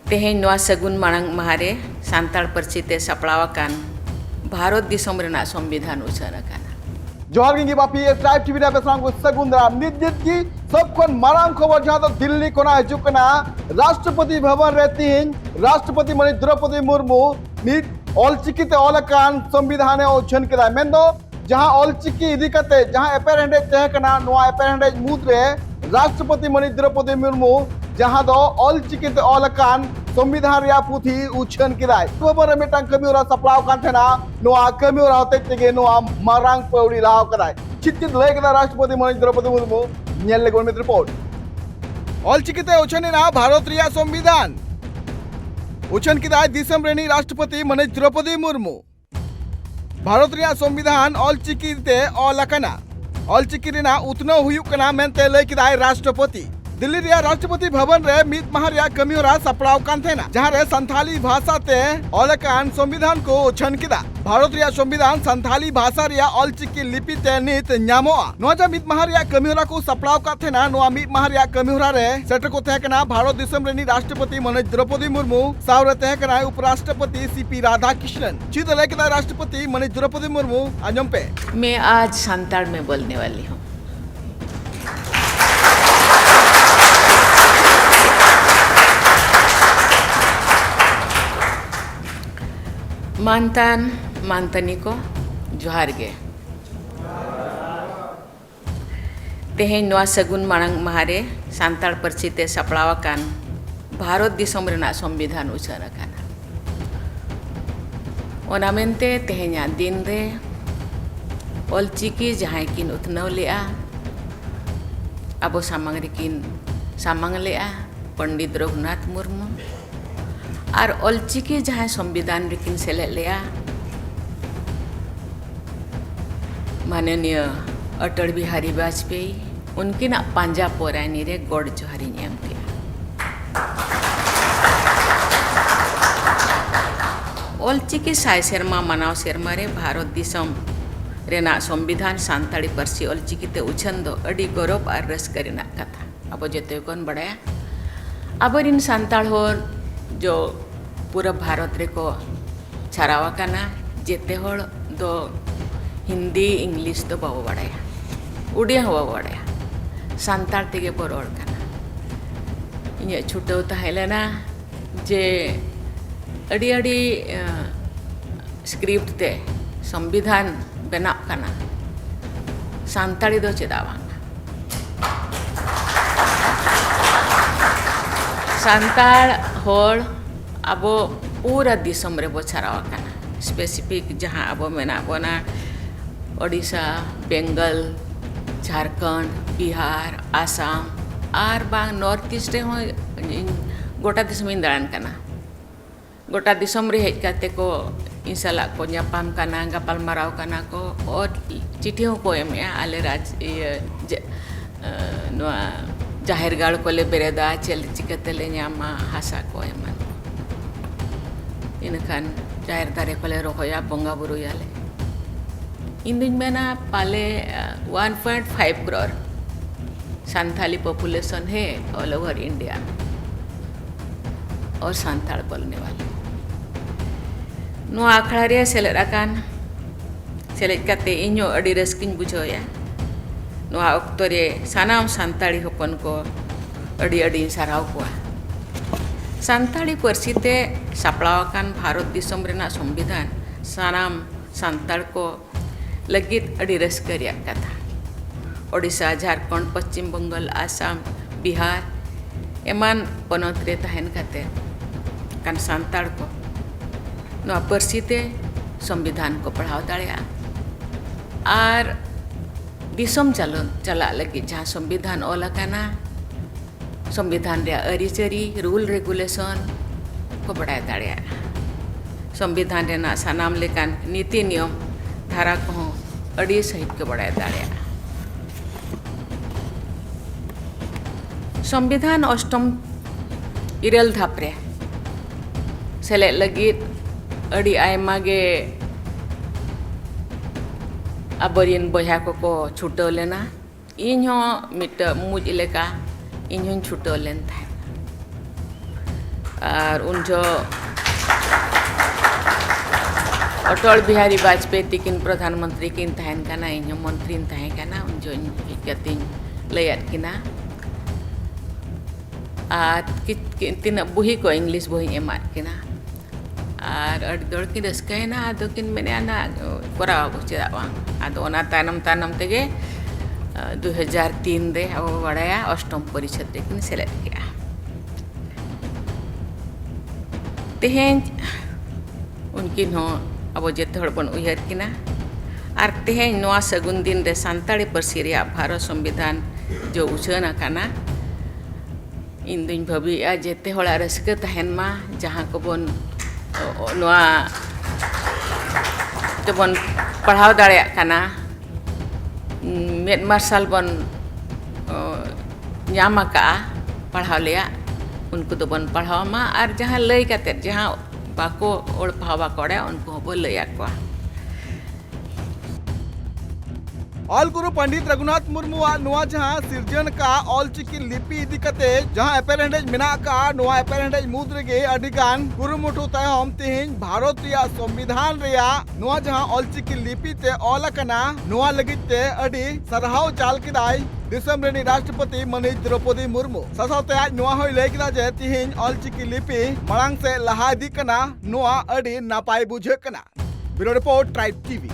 तेहें नवा सगुन मांग महारे सांताड़ परचिते सपड़ावाकान भारत दिसम रेना संविधान उछान अकाना। जोहार गिंगी बापी ट्राइब टीवी रे बेसलाम को सगुन दाम निजित की सब कोन माराम खबर जहां तो दिल्ली कोना हजु कना राष्ट्रपति भवन रे तीन राष्ट्रपति मणि द्रौपदी मुर्मू नित ऑलचिकीते ऑलकान संविधान उछन केदा मेंदो जहां ऑलचिकी इदी कते जहां एपेरेंडे तह कना नोआ एपेरेंडे मुद रे राष्ट्रपति मणि द्रौपदी मुर्मू जहां दो ऑलचिकीते ऑलकान संविधान रिया पुथी उछन किराय खबर मेटांग कमियोरा सप्लाव कान थेना नोआ कमियोरा होते तेगे नोआ मारांग पौड़ी लाव कराय चित्तित लय कदा राष्ट्रपति मणि द्रौपदी मुर्मू नेल लेगोन में रिपोर्ट ऑलचिकीते उछन ना भारत रिया संविधान उछन किराय दिसम रेनी राष्ट्रपति मणि द्रौपदी मुर्मू भारत रिया संविधान ऑलचिकीते ऑलकना ऑलचिकी रेना उतनो हुयुक कना मेनते लय किराय राष्ट्रपति दिल्ली रिया राष्ट्रपति भवन रे मित माह रिया कमियोरा सपड़ाव कान थेना जहां रे संथाली भाषा ते ऑलकान संविधान को उछन किदा भारत रिया संविधान संथाली भाषा रिया ऑलचिकी लिपि ते नित न्यामोआ नोजा मित माह रिया कमियोरा को सपड़ाव का थेना नोआ मित माह रिया कमियोरा रे सेटर को थे कना भारत दिसम रेनी राष्ट्रपति मणि द्रौपदी मुर्मू सावरे थे कना उपराष्ट्रपति सीपी राधाकृष्णन चित लेके राष्ट्रपति मणि द्रौपदी मुर्मू आजम पे मैं आज सांताड़ में बोलने वाली हूँ। मानतान मानतनी को जोहार गे तेहें नवा सगुन मांग महारे सांताड़ परचिते सपड़ावाकान भारत दिसम रेना संविधान उछान अकाना ओना मेनते तेहें दिन रे ऑलचिकी जहां किन उतनव लेआ अबो सामांग रे किन सामांग लेआ पंडित रघुनाथ मुर्मू और ऑलचिकी जहां संविधान रेकिन सेले लिया माननीय अटल बिहारी वाजपेयी उनकी ना पांजा पोरानी रे गोड़ जोहारी नियम किया ऑलचिकी साय सेरमा मनाव सेरमा रे भारत दिसम रेना संविधान सांताड़ी परसी ऑलचिकी ते उछन दो अड़ी गौरव और रस्का रेना कथा अब जेते कोन बड़ाया अब इन सांताड़ होर जो पूरा भारत रे को छारावा कना जेते होड़ दो हिंदी इंग्लिश तो बाबो बड़ाया उड़िया हुआ बड़ाया सांताड़ तेगे पर और कना इन्हें छुट्टो तहलेना जे अड़ी अड़ी स्क्रिप्ट ते संविधान बना कना सांताड़ी दो चेदावांगा सांताड़ होड़ अबो पूरा दिसम रे बो छारावा कना स्पेसिफिक जहां अबो मेना बोना ओडिशा बेंगल झारखंड बिहार आसाम और बांग नॉर्थ ईस्ट रे हो गोटा दिसम इन दाड़ान कना गोटा दिसम रे हेज काते को इंसाला को न्यापाम कना गपाल माराव कना को और चिट्ठी को एमया आले राज नोआ जाहिर गाड़ को ले बेरेदा चल चिकते ले न्यामा हासा को एमन इनखान जाहिर दारे को ले रोहया बंगा बुरु याले इन दिन में ना पाले 1.5 करोड़ सांथाली पॉपुलेशन है ऑल ओवर इंडिया और सांताड़ बोलने वाले नो आखड़ा रे सेलेराकान सेलेज काते इñो अड़ी रस्किन बुझोया नो ऑक्टो रे सानाम सांताड़ी होपन को अड़ी अड़ी साराव को सांताड़ी परसिते सपड़ावाकान भारत दिसम रेना संविधान सानाम सांताड़ को लगित अड़ी रस्करिया कथा ओडिशा झारखंड पश्चिम बंगाल आसाम बिहार एमान पनत रे तहन काते कान सांताड़ को नवा परसिते संविधान को पढ़ाव दाड़िया और दिसम चला लगी जहाँ संविधान ओलकाना संविधान रे अरिचरी रूल रेगुलेशन को बढ़ाया दाड़िया संविधान रेना सानाम लेकान नीति नियम धारा को अड़ी सहित के बढ़ाया दाड़िया संविधान अष्टम इरल धापरे सेले लगित अड़ी आयमा गे अबरिन बया को छुटो लेना इन मिट मुज लेका इन छुटो लेन था और उन जो अटल बिहारी वाजपेयी तिकिन प्रधानमंत्री किन तहन काना इन मंत्री तहन काना उन जो कतिन लैयात किना तीन बुही को इंग्लिश बुही एमात किना और अड़ी दौड़ की रस्कैना आदो किन मैंने आना कराव चेदा बांग आदो ओना तानम तेगे 2003 रे अब बड़ाया अष्टम परिषद रे किन सेलेक्ट किया तेहें उनकिन हो अब जेते हड़ बन उयहर किना और तेहें नोआ सगुन दिन रे सान्ताड़ी पार्सी रे भारत संविधान जो उछान आकाना इन दिन भाभी जेते हड़ा रस्क तहन मा जहाँ को बन नोआ जबन पढ़ाव दाड़े काना मेद मार्शल बन ᱧᱟᱢ ᱟᱠᱟᱜᱼᱟ पढ़ाव लिया उनको तो बन पढ़ाव मा और जहाँ लय काते जहाँ बाको ओड़ पढ़ाव बाकोड़े उनको बो लय आकवा ऑल गुरु पंडित रघुनाथ मुर्मू नोआ जहाँ सिरजन का ऑलचिकी लिपि इदी कते जहाँ एपेरेंडेज मिना का नोआ एपेरेंडेज मुद्र गे अडिगान गुरुमुठु तयम तिहिन भारत रिया संविधान रिया नोआ जहाँ ऑलचिकी लिपि ते ऑल कना नोआ लगिते अडी सरहाव चाल किदाय दिसम रेनी राष्ट्रपति माननीय द्रौपदी मुर्मू ससावते आज नोआ होय लय किदा जे तिहिन ऑलचिकी लिपि मरांग से लहा इदी कना नोआ अडी नापाय बुझे कना ब्यूरो रिपोर्ट ट्राइब टीवी।